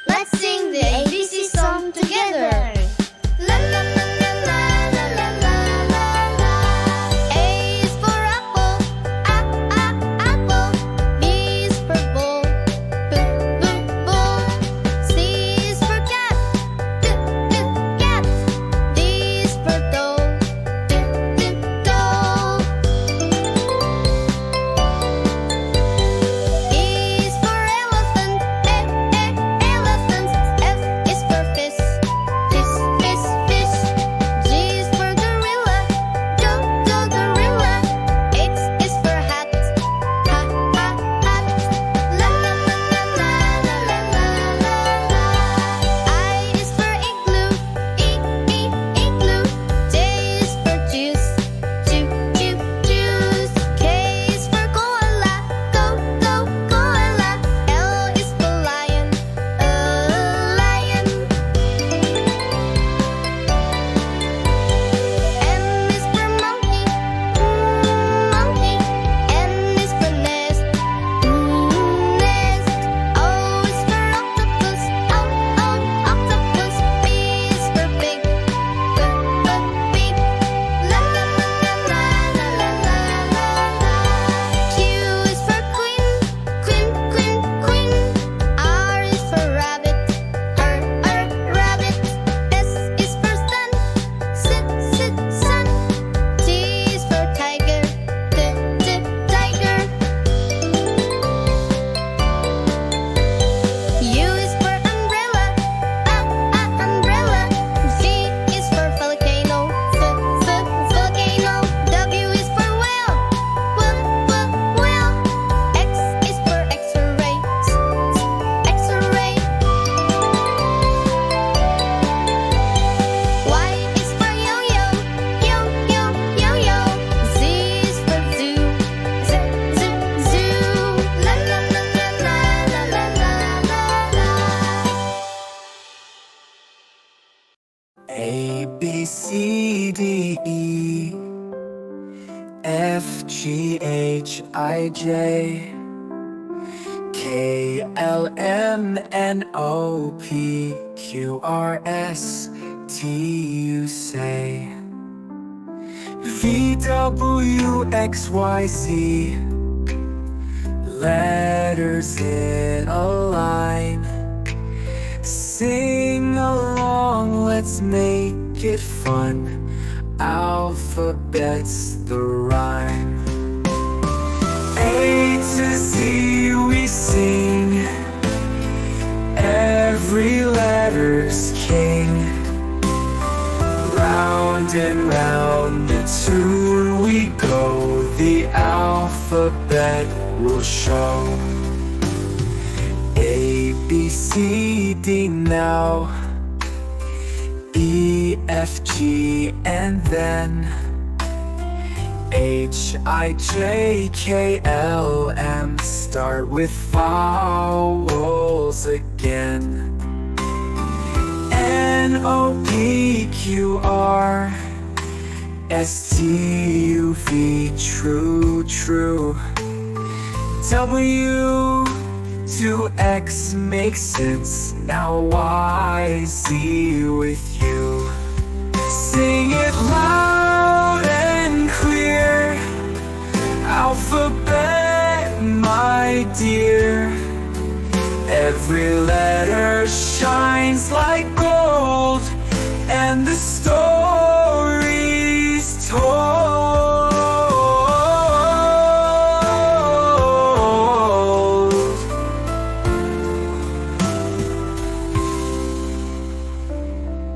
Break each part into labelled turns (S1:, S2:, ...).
S1: Let's sing the ABC song together. La la la la la la la la la la. A is for apple, apple. B is for ball, ball. C is for cat, cat. D is for doll, doll. E is for elephant, elephant. F is for fish, fish. G is for gorilla, gorilla. H is for hat, hat. La la la la la la la la la. I is for igloo, igloo. J is for juice, juice. K is for koala, koala. L is for lion, lion. M is for monkey, monkey. N is for nest, nest. O is for octopus, octopus. P is for pig, pig. La la la la la la la la la. Q is for queen, queen. R is for rabbit, rabbit. S is for sun, sun. T is for tiger, tiger. U is for umbrella, umbrella. V is for volcano, volcano. W is for whale, whale. X is for X-ray, X-ray. Y is for yo-yo, yo-yo. Z is for zoo, zoo. La la la la la la la la la.
S2: A, B, C, D, E, F, G, H, I, J, K, L, M, N, O, P, Q, R, S, T, U, say. V, W, X, Y, Z, letters in a line. Sing along, let's make it fun. Alphabet's the rhyme. A to Z we sing, every letter's king. Round and round the tune we go, the alphabet will show. A, B, C, D now, E, F, G, and then H, I, J, K, L, M. Start with vowels again. N, O, P, Q, R, S, T, U, V. True. W to X makes sense. Now Y, Z with you. Sing it loud and clear. Alphabet, my dear. Every letter shines like gold, and the story's told.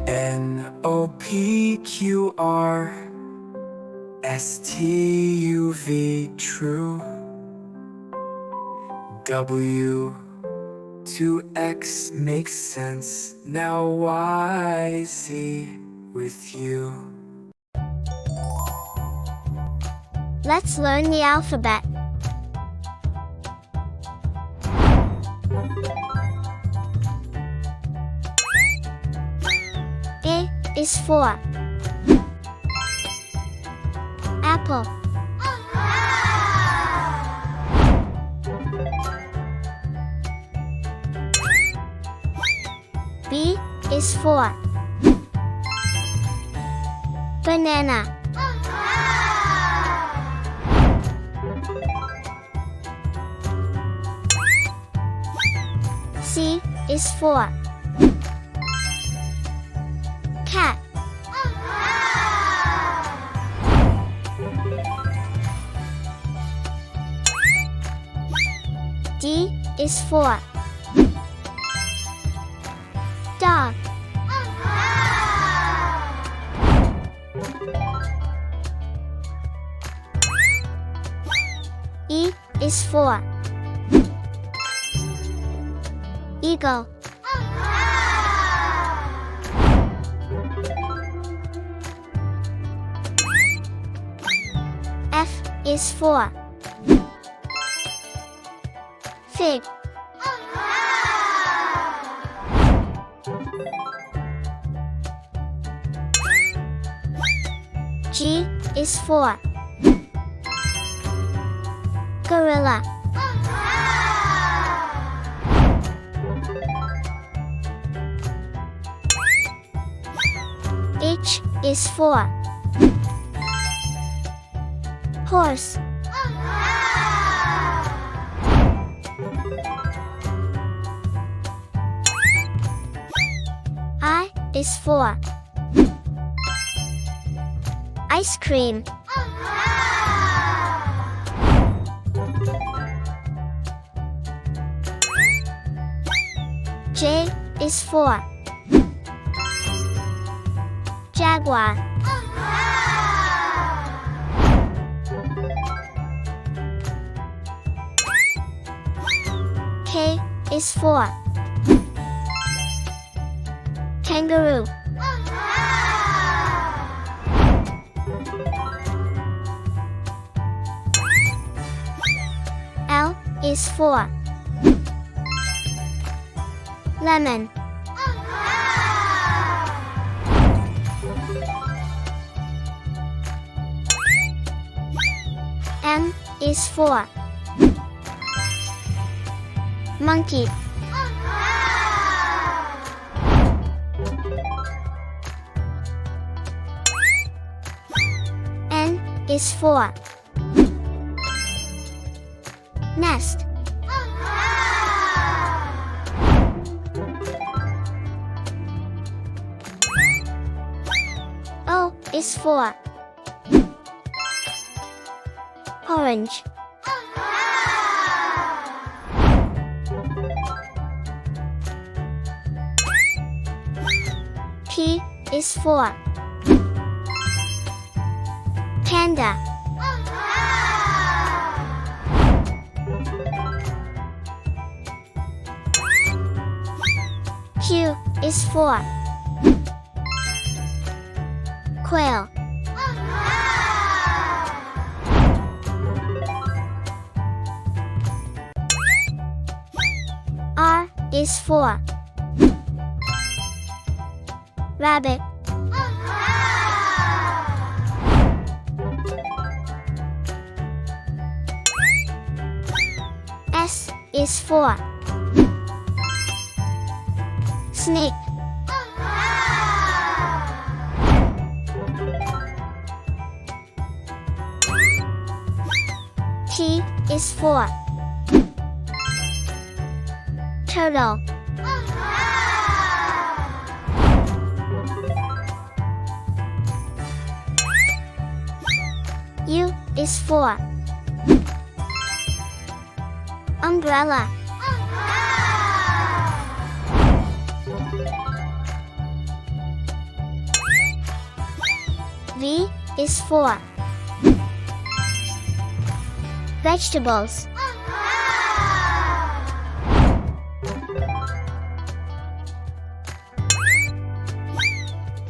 S2: N, O, P, Q, R, S, T, U, V. True. W to X makes sense. Now Y, Z with you.
S3: Let's learn the alphabet. A is for apple. B is for banana. C is for cat. D is for dog. E is for eagle. F is for fig. G is for gorilla. H is for horse. I is for ice cream. J is for jaguar. K is for kangaroo. L is for lemon. M is for monkey. N is for nest. O is for orange. P is for panda. Q is for quail. R is for rabbit. S is for snake. T is for turtle. U is for umbrella. V is for vegetables.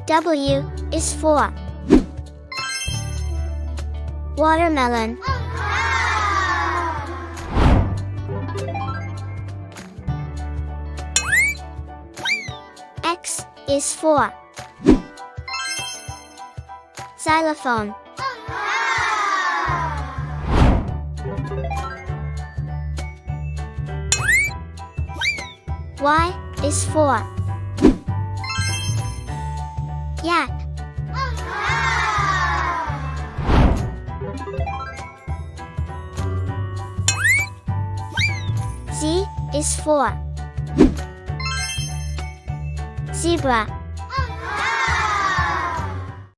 S3: W is for watermelon. X is for xylophone. Y is for Yak. Z is for Zebra.